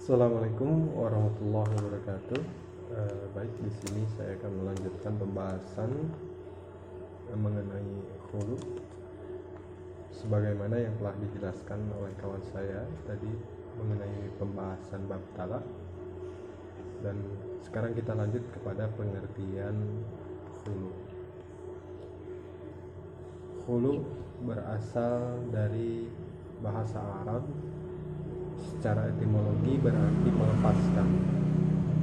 Assalamualaikum warahmatullahi wabarakatuh. Baik, di sini saya akan melanjutkan pembahasan mengenai khulu sebagaimana yang telah dijelaskan oleh kawan saya tadi mengenai pembahasan bab talak, dan sekarang kita lanjut kepada pengertian khulu. Khulu berasal dari bahasa Arab. Secara etimologi berarti melepaskan.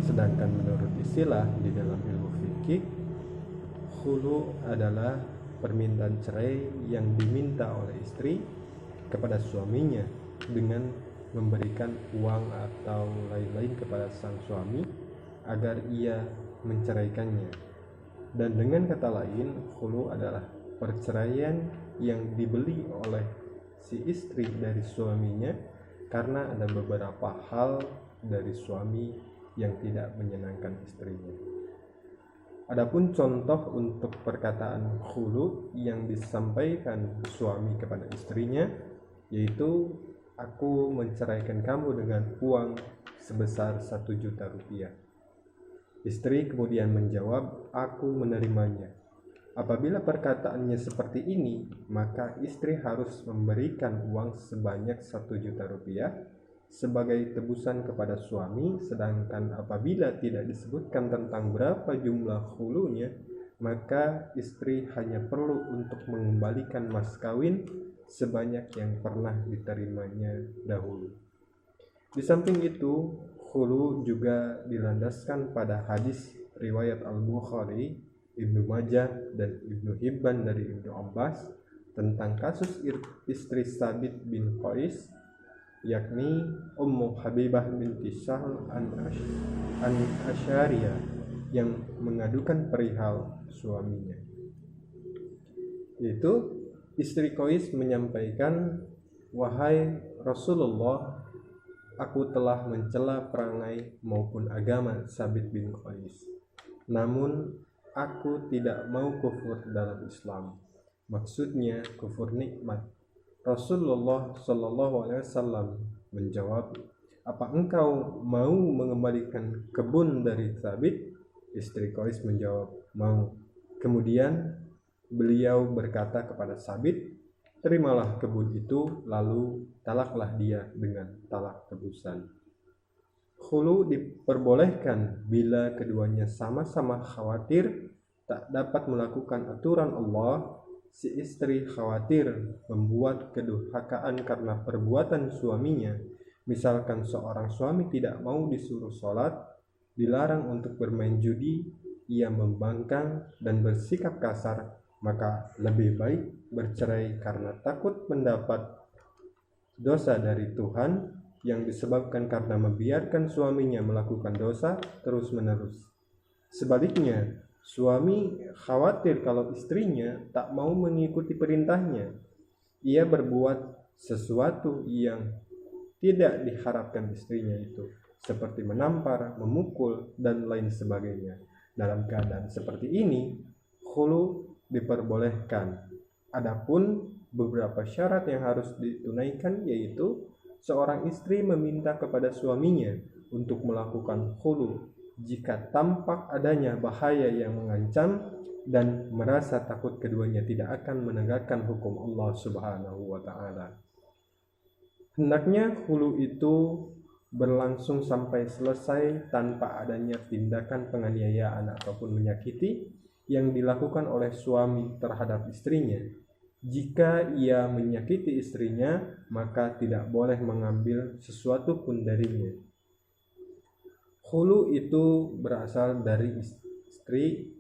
Sedangkan menurut istilah di dalam ilmu fikih, khulu adalah permintaan cerai yang diminta oleh istri kepada suaminya dengan memberikan uang atau lain-lain kepada sang suami agar ia menceraikannya. Dan dengan kata lain, khulu adalah perceraian yang dibeli oleh si istri dari suaminya karena ada beberapa hal dari suami yang tidak menyenangkan istrinya. Adapun contoh untuk perkataan khulu yang disampaikan suami kepada istrinya, yaitu aku menceraikan kamu dengan uang sebesar 1 juta rupiah. Istri kemudian menjawab, aku menerimanya. Apabila perkataannya seperti ini, maka istri harus memberikan uang sebanyak 1 juta rupiah sebagai tebusan kepada suami. Sedangkan apabila tidak disebutkan tentang berapa jumlah khulunya, maka istri hanya perlu untuk mengembalikan mas kawin sebanyak yang pernah diterimanya dahulu. Di samping itu, khulu juga dilandaskan pada hadis riwayat Al-Bukhari, Ibnu Majah, dan Ibnu Hibban dari Ibnu Abbas tentang kasus istri Sabit bin Qais, yakni Ummu Habibah binti Sahl an-Asyariyah, yang mengadukan perihal suaminya. Yaitu istri Qais menyampaikan, wahai Rasulullah, aku telah mencela perangai maupun agama Sabit bin Qais, namun aku tidak mau kufur dalam Islam. Maksudnya kufur nikmat. Rasulullah Shallallahu Alaihi Wasallam menjawab, apa engkau mau mengembalikan kebun dari Sabit? Istri Qais menjawab, mau. Kemudian beliau berkata kepada Sabit, terimalah kebun itu, lalu talaklah dia dengan talak tebusan. Khulu diperbolehkan bila keduanya sama-sama khawatir tak dapat melakukan aturan Allah. Si istri khawatir membuat kedurhakaan karena perbuatan suaminya. Misalkan seorang suami tidak mau disuruh sholat, dilarang untuk bermain judi, ia membangkang dan bersikap kasar, maka lebih baik bercerai karena takut mendapat dosa dari Tuhan yang disebabkan karena membiarkan suaminya melakukan dosa terus-menerus. Sebaliknya, suami khawatir kalau istrinya tak mau mengikuti perintahnya. Ia berbuat sesuatu yang tidak diharapkan istrinya itu, seperti menampar, memukul, dan lain sebagainya. Dalam keadaan seperti ini, khulu diperbolehkan. Adapun beberapa syarat yang harus ditunaikan, yaitu seorang istri meminta kepada suaminya untuk melakukan khulu jika tampak adanya bahaya yang mengancam dan merasa takut keduanya tidak akan menegakkan hukum Allah Subhanahu wa Ta'ala. Hendaknya khulu itu berlangsung sampai selesai tanpa adanya tindakan penganiayaan ataupun menyakiti yang dilakukan oleh suami terhadap istrinya. Jika ia menyakiti istrinya, maka tidak boleh mengambil sesuatu pun darinya. Khulu itu berasal dari istri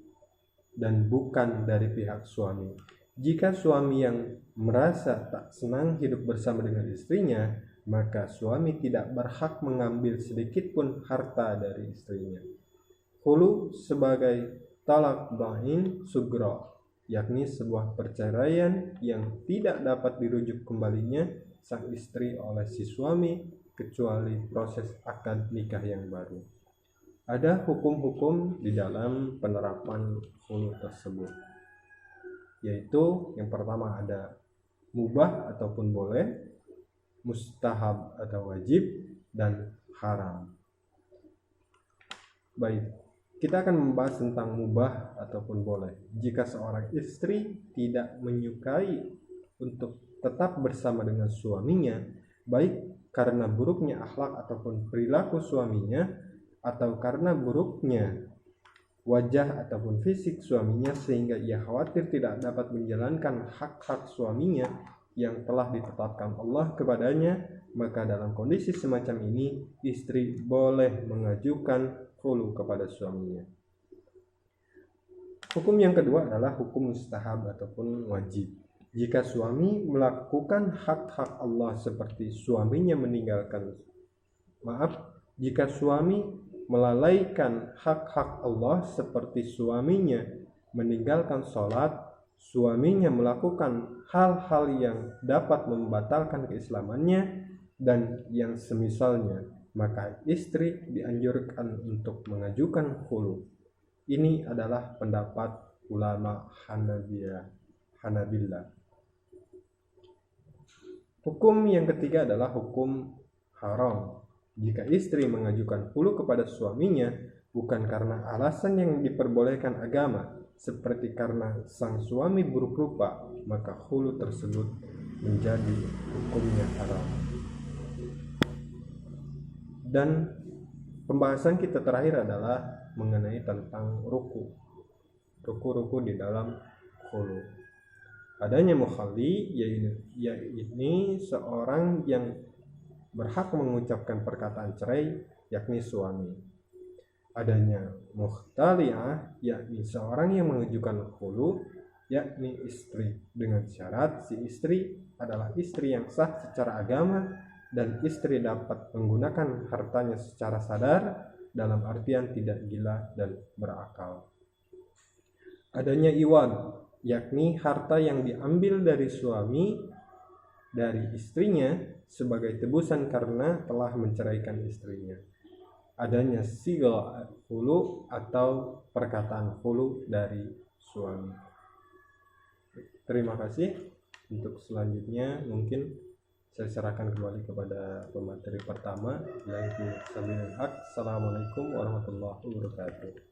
dan bukan dari pihak suami. Jika suami yang merasa tak senang hidup bersama dengan istrinya, maka suami tidak berhak mengambil sedikit pun harta dari istrinya. Khulu sebagai talak bain sugra, yakni sebuah perceraian yang tidak dapat dirujuk kembalinya sang istri oleh si suami kecuali proses akad nikah yang baru. Ada hukum-hukum di dalam penerapan khulu tersebut, yaitu yang pertama ada mubah ataupun boleh, mustahab atau wajib, dan haram. Baik, kita akan membahas tentang mubah ataupun boleh. Jika seorang istri tidak menyukai untuk tetap bersama dengan suaminya, baik karena buruknya akhlak ataupun perilaku suaminya, atau karena buruknya wajah ataupun fisik suaminya, sehingga ia khawatir tidak dapat menjalankan hak-hak suaminya yang telah ditetapkan Allah kepadanya, maka dalam kondisi semacam ini istri boleh mengajukan khulu kepada suaminya. Hukum yang kedua adalah hukum mustahab ataupun wajib. Jika suami melakukan hak-hak Allah seperti jika suami melalaikan hak-hak Allah seperti suaminya meninggalkan sholat, suaminya melakukan hal-hal yang dapat membatalkan keislamannya, dan yang semisalnya, maka istri dianjurkan untuk mengajukan khulu. Ini adalah pendapat ulama Hanabilah. Hukum yang ketiga adalah hukum haram. Jika istri mengajukan khulu kepada suaminya bukan karena alasan yang diperbolehkan agama, seperti karena sang suami buruk rupa, maka khulu tersebut menjadi hukumnya haram. Dan pembahasan kita terakhir adalah mengenai tentang ruku di dalam khulu. Adanya mukhalli, yaitu seorang yang berhak mengucapkan perkataan cerai, yakni suami. Adanya mukhtali'ah, yakni seorang yang mengajukan khulu, yakni istri, dengan syarat si istri adalah istri yang sah secara agama dan istri dapat menggunakan hartanya secara sadar, dalam artian tidak gila dan berakal. Adanya iwad, yakni harta yang diambil dari suami dari istrinya sebagai tebusan karena telah menceraikan istrinya. Adanya sigha khulu atau perkataan khulu dari suami. Terima kasih. Untuk selanjutnya mungkin saya serahkan kembali kepada pemateri pertama, yaitu Sabilul Haq. Assalamualaikum warahmatullahi wabarakatuh.